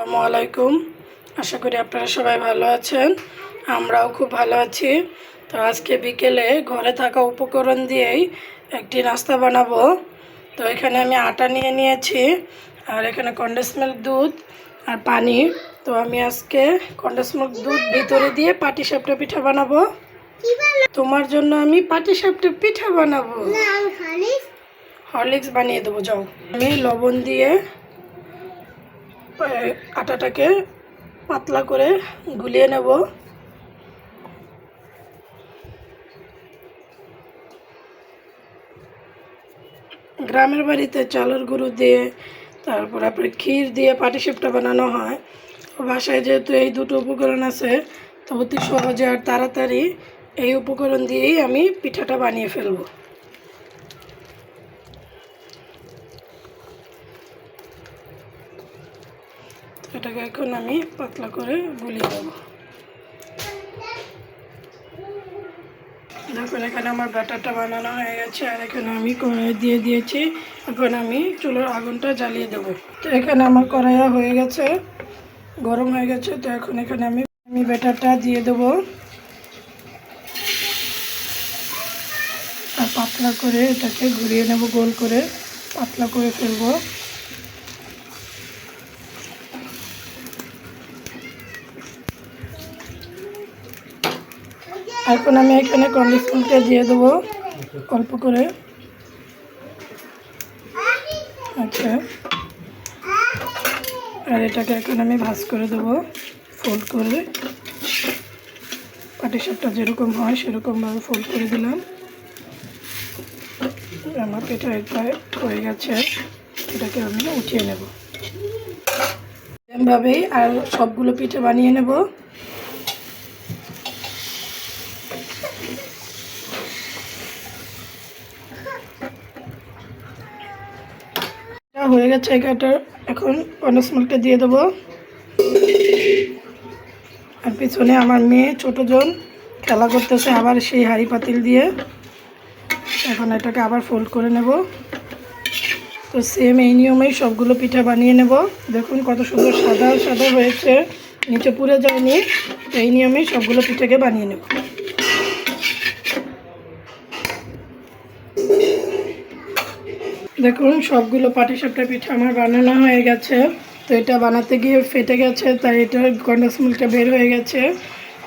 আসসালামু আলাইকুম। আশা করি আপনারা সবাই ভালো আছেন, আমরাও খুব ভালো আছি। তো আজকে বিকেলে ঘরে থাকা উপকরণ দিয়েই একটি নাস্তা বানাবো। তো এখানে আমি আটা নিয়ে নিয়েছি, আর এখানে কনডেন্স মিল্ক দুধ আর পানি। তো আমি আজকে কনডেন্স মিল্ক দুধ ভিতরে দিয়ে পাটিসাপটা পিঠা বানাবো। তোমার জন্য আমি পাটিসাপটা পিঠা বানাবো। হরলিক্স বানিয়ে দেবো, যাও। আমি লবণ দিয়ে আটাটাকে পাতলা করে গুলিয়ে নেব। গ্রামের বাড়িতে চালের গুঁড়ো দিয়ে তারপর আপনার ক্ষীর দিয়ে পাটিসাপটা বানানো হয়। বাসায় যেহেতু এই দুটো উপকরণ আছে, তো অতি সহজে আর তাড়াতাড়ি এই উপকরণ দিয়েই আমি পিঠাটা বানিয়ে ফেলবো। এটাকে এখন আমি পাতলা করে গুলিয়ে দেব। দেখুন এখানে আমার ব্যাটারটা বানানো হয়ে গেছে, আর এখানে আমি কড়াই দিয়ে দিয়েছি। এখন আমি চুলোর আগুনটা জ্বালিয়ে দেবো। তো এখানে আমার কড়াইয়া হয়ে গেছে, গরম হয়ে গেছে। তো এখন এখানে আমি ব্যাটারটা দিয়ে দেবো, আর পাতলা করে এটাকে ঘুরিয়ে নেব, গোল করে পাতলা করে ফেলবো। এখন আমি এখানে কনডেন্স মিল্কটা দিয়ে দেবো অল্প করে। আচ্ছা, আর এটাকে এখন আমি ভাঁজ করে দেবো, ফোল্ড করে। পাটিসাপটা যেরকম হয় সেরকমভাবে ফোল্ড করে দিলাম। আমার পিঠা প্রায় হয়ে গেছে, এটাকে আমি উঠিয়ে নেব। এভাবেই আর সবগুলো পিঠে বানিয়ে নেব। হয়ে গেছে, এটা এখন কনডেন্স মিল্কটা দিয়ে দেবো। আর পিছনে আমার মেয়ে ছোটোজন খেলা করতেছে আবার সেই হাঁড়ি পাতিল দিয়ে। এখন এটাকে আবার ফোল্ড করে নেব। তো সেম এই নিয়মেই সবগুলো পিঠা বানিয়ে নেব। দেখুন কত সুন্দর সাদা সাদা হয়েছে, নিচে পুড়ে যায়নি। তো এই নিয়মেই সবগুলো পিঠাকে বানিয়ে নেব। দেখুন সবগুলো পাটিসাপটা পিঠা আমার বানানো হয়ে গেছে। তো এটা বানাতে গিয়ে ফেটে গেছে, তাই এটা কনডেন্স মিল্কটা বের হয়ে গেছে।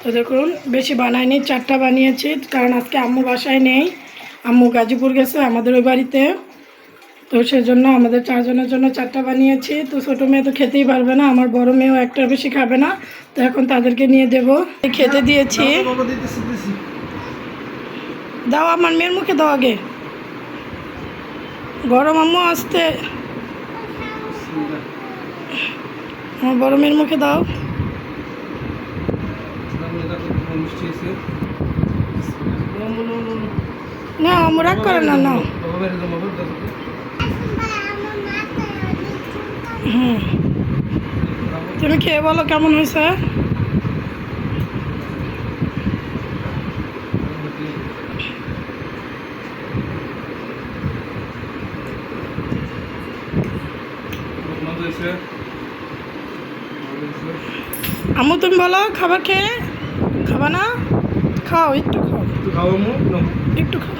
তো দেখুন বেশি বানাইনি, 4টা বানিয়েছি, কারণ আজকে আম্মু বাসায় নেই। আম্মু গাজীপুর গেছে আমাদের ওই বাড়িতে। তো সেজন্য আমাদের 4 জনের জন্য 4টা বানিয়েছি। তো ছোটো মেয়ে তো খেতেই পারবে না, আমার বড় মেয়েও একটার বেশি খাবে না। তো এখন তাদেরকে নিয়ে দেবো, খেতে দিয়েছি। দাও আমার মেয়ের মুখে দাও আগে, গরম আম্মু আসতে। আমার বড় মেয়ের মুখে দাও। না আম্মু রাগ করে না, না। তুমি খেয়ে বলো কেমন হয়েছে। আম্মু তুমি বলো, খাবার খেয়ে খাবা না? খাও, একটু খাও, একটু খাও,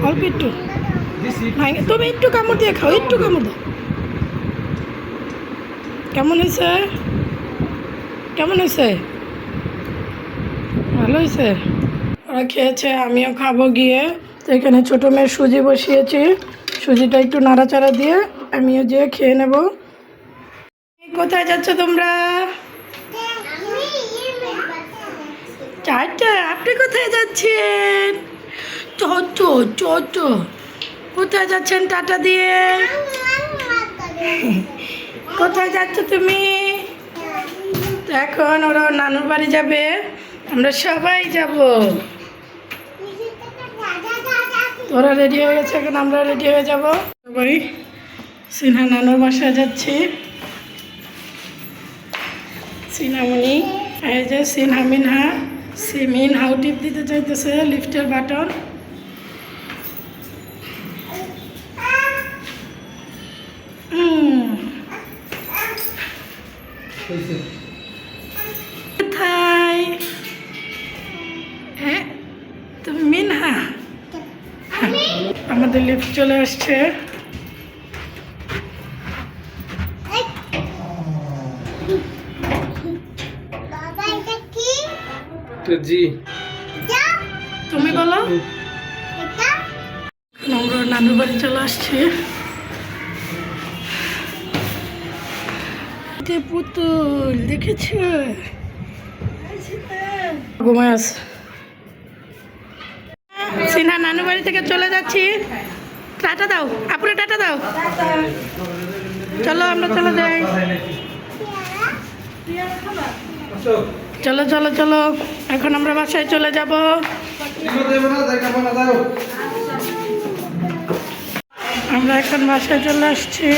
অল্প একটু। তুমি একটু কামড় দিয়ে খাও, একটু কামড় দাও। কেমন হয়েছে? কেমন হয়েছে? ভালো হয়েছে। ওরা খেয়েছে, আমিও খাবো গিয়ে। তো এখানে ছোটো মেয়ের সুজি বসিয়েছি, সুজিটা একটু নাড়াচাড়া দিয়ে আমিও যেয়ে খেয়ে নেব। কোথায় যাচ্ছ তোমরা? চারটা? আপনি কোথায় যাচ্ছেন? চট কোথায় যাচ্ছেন টাটা দিয়ে? কোথায় যাচ্ছ তুমি? তো এখন ওরা নানুর বাড়ি যাবে, আমরা সবাই যাব। ওরা রেডি হয়ে গেছে, এখন আমরা রেডি হয়ে যাব। সবাই সিনহা নানুর বাসায় যাচ্ছি। সিনহামণি, এই যে সিনহা মিনহা। মিনহাও টিপ দিতে চাইতেছে লিফটের বাটন। কোথায়? হ্যাঁ তুমি মিনহা। আমাদের লিফট চলে আসছে। জি তুমি বলো। আমরা নানুর বাড়ি চলে আসছি। পুতুল দেখেছ ঘুমায় আছে। সিনহা নানু বাড়ি থেকে চলে যাচ্ছি। টাটা দাও আপুরে, টাটা দাও। চলো আমরা চলে যাই। চলো চলো চলো, এখন আমরা বাসায় চলে যাব। আমরা এখন বাসায় চলে আসছি।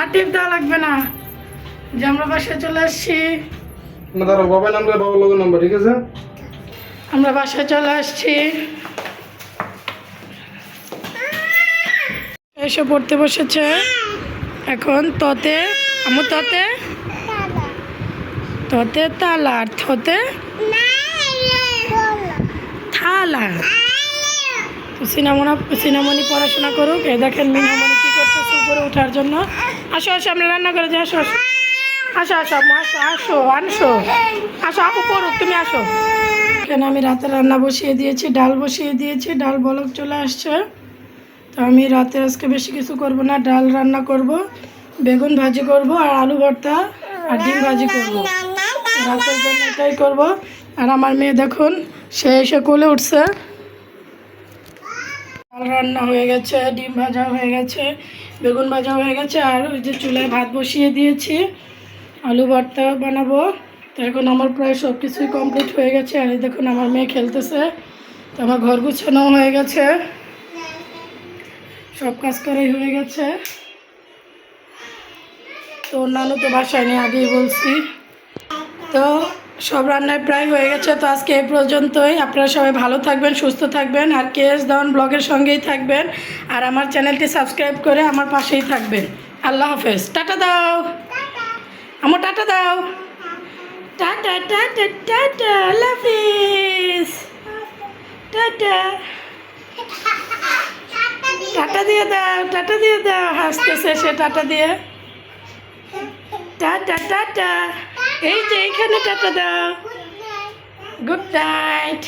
আতিফ দেওয়া লাগবে না, যে আমরা বাসায় চলে আসছি। বাবার নাম্বার, বাবার লোকের নাম্বার, ঠিক আছে। আমরা বাসায় চলে আসছি। এসে পড়তে বসেছে এখন। ততে আমু ততে ততে তালা আর থতে থালা। তো সিনামণি পড়াশোনা করুক। এই দেখেন মিনামণি কি করতেছে উপরে ওঠার জন্য। আসো আসো আমরা রান্না করে যাই। আসো আসো আসো আসো আসো আসো আনসো আসো আপু পড়ুক, তুমি আসো। এখানে আমি রাতে রান্না বসিয়ে দিয়েছি, ডাল বসিয়ে দিয়েছি। ডাল বলক চলে আসছে। তো আমি রাতে আজকে বেশি কিছু করব না, ডাল রান্না করব, বেগুন ভাজি করব, আর আলু ভর্তা আর ডিম ভাজি করব। রাতের জন্য এটাই করব। আর আমার মেয়ে দেখুন, সে এসে কোলে উঠছে। ডাল রান্না হয়ে গেছে, ডিম ভাজা হয়ে গেছে, বেগুন ভাজা হয়ে গেছে, আর ওই যে চুলায় ভাত বসিয়ে দিয়েছি, আলু ভর্তা বানাবো। তো এখন আমার প্রায় সব কিছুই কমপ্লিট হয়ে গেছে। আর এই দেখুন আমার মেয়ে খেলতেছে। তো আমার ঘর গুছানো হয়ে গেছে, সব কাজ করাই হয়ে গেছে। তো অন্যান্য তো বাসায় নেই, আগেই বলছি। তো সব রান্নায় প্রায় হয়ে গেছে। তো আজকে এই পর্যন্তই। আপনারা সবাই ভালো থাকবেন, সুস্থ থাকবেন, আর কেএস দাওয়ান ব্লগের সঙ্গেই থাকবেন। আর আমার চ্যানেলটি সাবস্ক্রাইব করে আমার পাশেই থাকবেন। আল্লাহ হাফেজ। টাটা দাও আমার, টাটা দাও। টাটা টাটা টাটা, আল্লাহ হাফেজ। টাটা টাটা দিয়ে দাও, টাটা দিয়ে দাও। হাসতেছে সে টাটা দিয়ে। টাটা টাটা, এই যে এইখানে টাটা দাও। Good night.